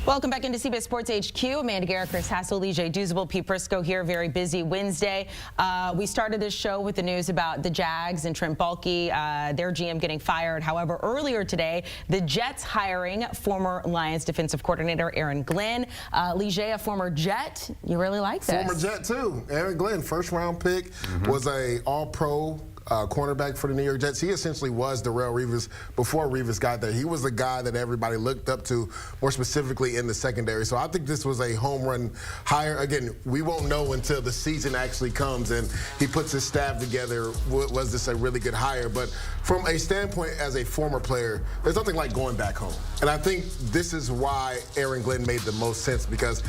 Welcome back into CBS Sports HQ. Amanda Garrett, Chris Hassel, Leger Douzable, Pete Prisco here. Very busy Wednesday. We started this show with the news about the Jags and Trent Baalke, their GM getting fired. However, earlier today, the Jets hiring former Lions defensive coordinator Aaron Glenn. Leger, a former Jet. You really like this? Former Jet, too. Aaron Glenn, first-round pick, was a all-pro cornerback for the New York Jets. He essentially was Darrelle Revis before Revis got there. He was the guy that everybody looked up to, more specifically in the secondary. So I think this was a home run hire. Again, we won't know until the season actually comes and he puts his staff together. Was this a really good hire? But from a standpoint as a former player, there's nothing like going back home. And I think this is why Aaron Glenn made the most sense, because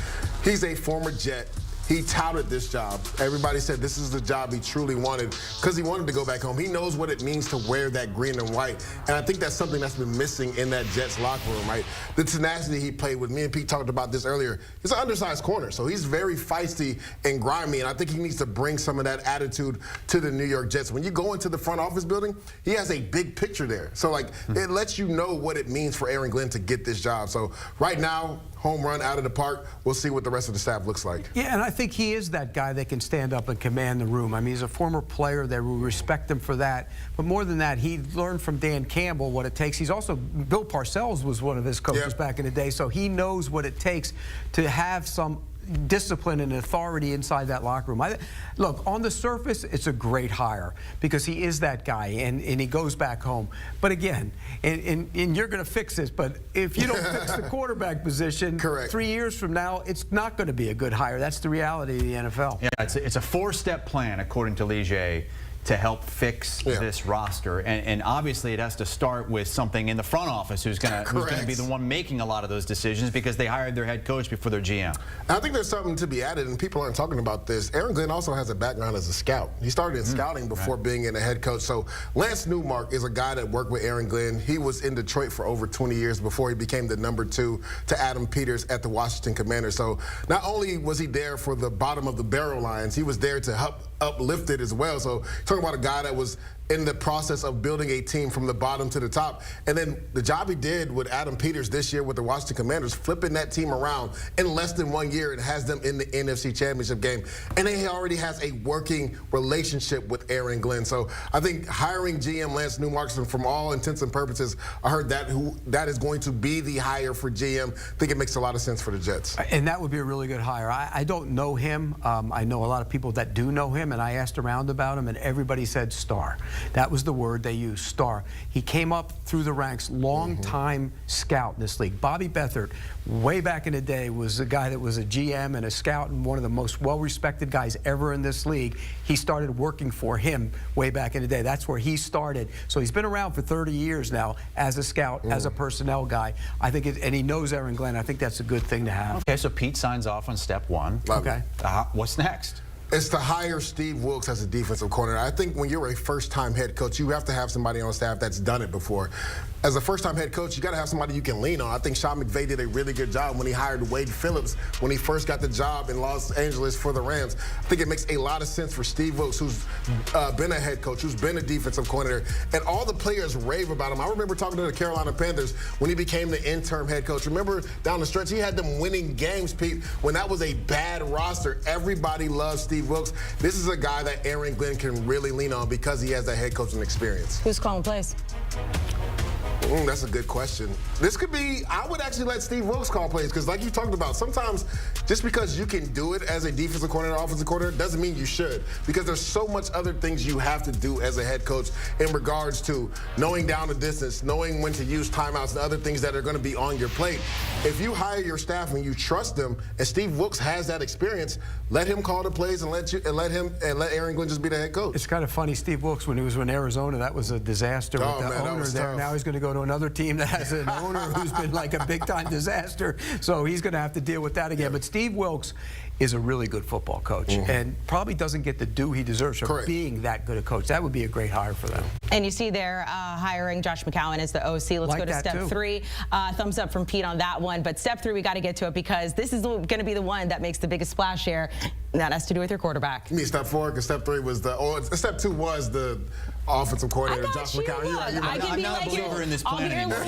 he's a former Jet. He touted this job. Everybody said this is the job he truly wanted because he wanted to go back home. He knows what it means to wear that green and white. And I think that's something that's been missing in that Jets locker room, right? The tenacity he played with. Me and Pete talked about this earlier. He's an undersized corner, so he's very feisty and grimy, and I think he needs to bring some of that attitude to the New York Jets. When you go into the front office building, he has a big picture there. So, like, it lets you know what it means for Aaron Glenn to get this job. So right now, home run out of the park. We'll see what the rest of the staff looks like. Yeah, and I think he is that guy that can stand up and command the room. I mean, he's a former player. They will respect him for that. But more than that, he learned from Dan Campbell what it takes. He's also, Bill Parcells was one of his coaches back in the day, so he knows what it takes to have some discipline and authority inside that locker room. Look, on the surface, it's a great hire because he is that guy and he goes back home. But again, and you're going to fix this, but if you don't fix the quarterback position, 3 years from now, it's not going to be a good hire. That's the reality of the NFL. Yeah, it's a four-step plan, according to Leger, to help fix this roster, and obviously it has to start with something in the front office who's going to be the one making a lot of those decisions because they hired their head coach before their GM. I think there's something to be added, and people aren't talking about this. Aaron Glenn also has a background as a scout. He started in scouting before being in a head coach. So Lance Newmark is a guy that worked with Aaron Glenn. He was in Detroit for over 20 years before he became the #2 to Adam Peters at the Washington Commanders. So not only was he there for the bottom of the barrel Lions, he was there to help uplift it as well. So talking about a guy that was in the process of building a team from the bottom to the top. And then the job he did with Adam Peters this year with the Washington Commanders, flipping that team around in less than 1 year, and has them in the NFC Championship game. And he already has a working relationship with Aaron Glenn. So I think hiring GM Lance Newmark, from all intents and purposes, I heard that is going to be the hire for GM. I think it makes a lot of sense for the Jets. And that would be a really good hire. I don't know him. I know a lot of people that do know him, and I asked around about him, and everybody said star. That was the word they used, star. He came up through the ranks, long-time scout in this league. Bobby Beathard, way back in the day, was a guy that was a GM and a scout and one of the most well-respected guys ever in this league. He started working for him way back in the day. That's where he started. So he's been around for 30 years now as a scout, as a personnel guy. I think, and he knows Aaron Glenn. I think that's a good thing to have. Okay, so Pete signs off on step one. Okay. What's next? It's to hire Steve Wilks as a defensive coordinator. I think when you're a first-time head coach, you have to have somebody on staff that's done it before. As a first-time head coach, you got to have somebody you can lean on. I think Sean McVay did a really good job when he hired Wade Phillips when he first got the job in Los Angeles for the Rams. I think it makes a lot of sense for Steve Wilks, who's been a head coach, who's been a defensive coordinator, and all the players rave about him. I remember talking to the Carolina Panthers when he became the interim head coach. Remember down the stretch, he had them winning games, Pete, when that was a bad roster. Everybody loves Steve Wilks. This is a guy that Aaron Glenn can really lean on because he has that head coaching experience. Who's calling plays? That's a good question. This could be, I would actually let Steve Wilks call plays because like you talked about, sometimes just because you can do it as a defensive coordinator, offensive coordinator, doesn't mean you should, because there's so much other things you have to do as a head coach in regards to knowing down the distance, knowing when to use timeouts and other things that are going to be on your plate. If you hire your staff and you trust them, and Steve Wilks has that experience, let him call the plays and let Aaron Glenn just be the head coach. It's kind of funny, Steve Wilks, when he was in Arizona, that was a disaster with the owner there. Now he's going to go to another team that has an owner who's been like a big-time disaster, so he's going to have to deal with that again. But Steve Wilks is a really good football coach and probably doesn't get the due he deserves for being that good a coach. That would be a great hire for them. And you see they're hiring Josh McCown as the OC. Let's go to step 3. Thumbs up from Pete on that one. But step 3, we got to get to it because this is going to be the one that makes the biggest splash here. And that has to do with your quarterback. You mean step 4? Because step 3 was step 2 was the offensive coordinator, Josh McCown. I can be like believer in this plan anymore.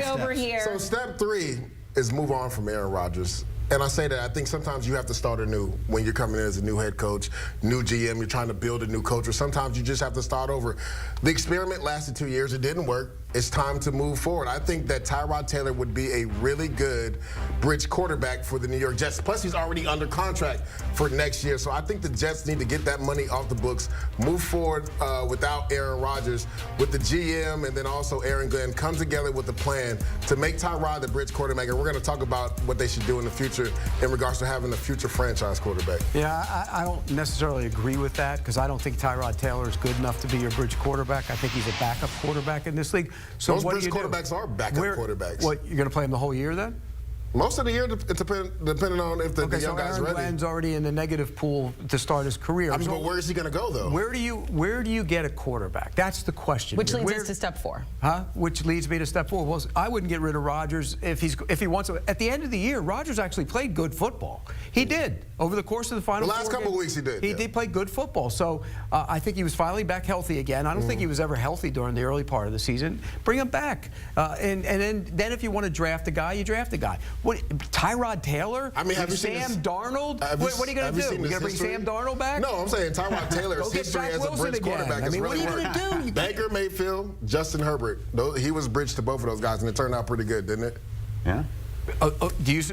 Over here. So step 3, is move on from Aaron Rodgers. And I say that I think sometimes you have to start anew when you're coming in as a new head coach, new GM, you're trying to build a new culture. Sometimes you just have to start over. The experiment lasted 2 years. It didn't work. It's time to move forward. I think that Tyrod Taylor would be a really good bridge quarterback for the New York Jets. Plus, he's already under contract for next year. So I think the Jets need to get that money off the books, move forward without Aaron Rodgers, with the GM and then also Aaron Glenn come together with a plan to make Tyrod the bridge quarterback. And we're going to talk about what they should do in the future in regards to having a future franchise quarterback. Yeah, I don't necessarily agree with that because I don't think Tyrod Taylor is good enough to be your bridge quarterback. I think he's a backup quarterback in this league. So most what bridge quarterbacks are backup quarterbacks. What, you're going to play him the whole year then? Most of the year, depending on if the young guy's Aaron ready. Glenn's already in the negative pool to start his career. I mean, but where is he going to go, though? Where do you get a quarterback? That's the question. Which leads us to step 4. Huh? Which leads me to step 4. Well, I wouldn't get rid of Rodgers if he wants to. At the end of the year, Rodgers actually played good football. He did. Over the course of the final The last couple of weeks he did. He did play good football. So I think he was finally back healthy again. I don't think he was ever healthy during the early part of the season. Bring him back. And then if you want to draft a guy, you draft a guy. Tyrod Taylor? I mean, have you seen Sam Darnold? What are you going to do? You going to bring Sam Darnold back? No, I'm saying Tyrod Taylor's history as a bridge quarterback is really what are you going to do? Baker Mayfield, Justin Herbert. He was bridged to both of those guys, and it turned out pretty good, didn't it? Yeah.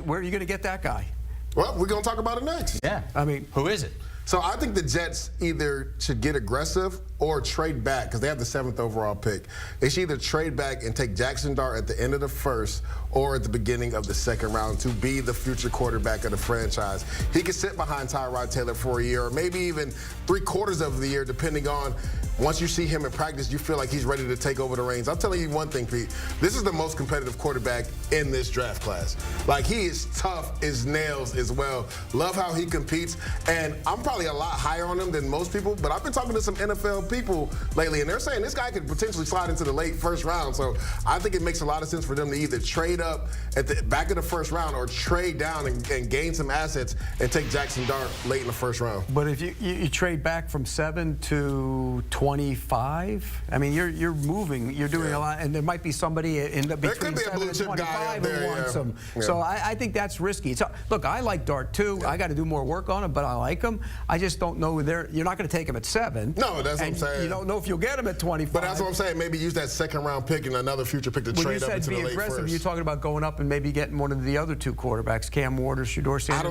Where are you going to get that guy? Well, we're going to talk about it next. Yeah. I mean, who is it? So I think the Jets either should get aggressive or trade back because they have the 7th overall pick. They should either trade back and take Jackson Dart at the end of the 1st or at the beginning of the 2nd round to be the future quarterback of the franchise. He could sit behind Tyrod Taylor for a year or maybe even 3/4 of the year, depending on once you see him in practice, you feel like he's ready to take over the reins. I'm telling you one thing, Pete. This is the most competitive quarterback in this draft class. Like, he is tough as nails as well. Love how he competes. And I'm probably a lot higher on him than most people, but I've been talking to some NFL people lately, and they're saying this guy could potentially slide into the late 1st round. So I think it makes a lot of sense for them to either trade up at the back of the 1st round or trade down and gain some assets and take Jackson Dart late in the 1st round. But if you trade back from 7 to 25, I mean, you're moving, you're doing a lot, and there might be somebody in the between 7 and 25 who wants him. Yeah. So I think that's risky. So look, I like Dart too. I got to do more work on him, but I like him. I just don't know you're not going to take him at 7. No, that's what I'm saying. You don't know if you'll get him at 25. But that's what I'm saying. Maybe use that 2nd round pick and another future pick to trade up into the late 1st. You're talking about going up and maybe getting one of the other 2 quarterbacks, Cam Ward or Shedeur Sanders. I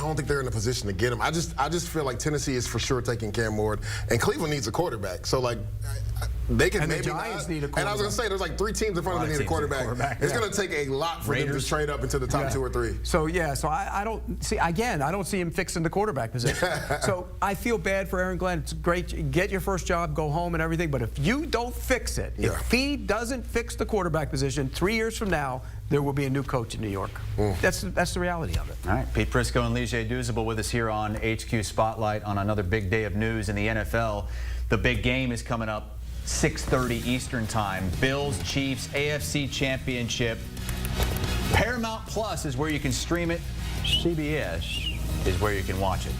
don't think they're in a position to get him. I just feel like Tennessee is for sure taking Cam Ward, and Cleveland needs a quarterback. So like, they can and maybe the Giants need a quarterback. And I was going to say, there's like 3 teams in front of them that need a quarterback. It's going to take a lot for them to trade up into the top 2 or 3. So I don't see, again, I don't see him fixing the quarterback position. So I feel bad for Aaron Glenn. It's great. Get your first job, go home and everything. But if you don't fix it, if he doesn't fix the quarterback position, 3 years from now, there will be a new coach in New York. That's the reality of it. All right, Pete Prisco and Leger Douzable with us here on HQ Spotlight on another big day of news in the NFL. The big game is coming up 6:30 Eastern Time. Bills, Chiefs, AFC Championship. Paramount Plus is where you can stream it. CBS is where you can watch it.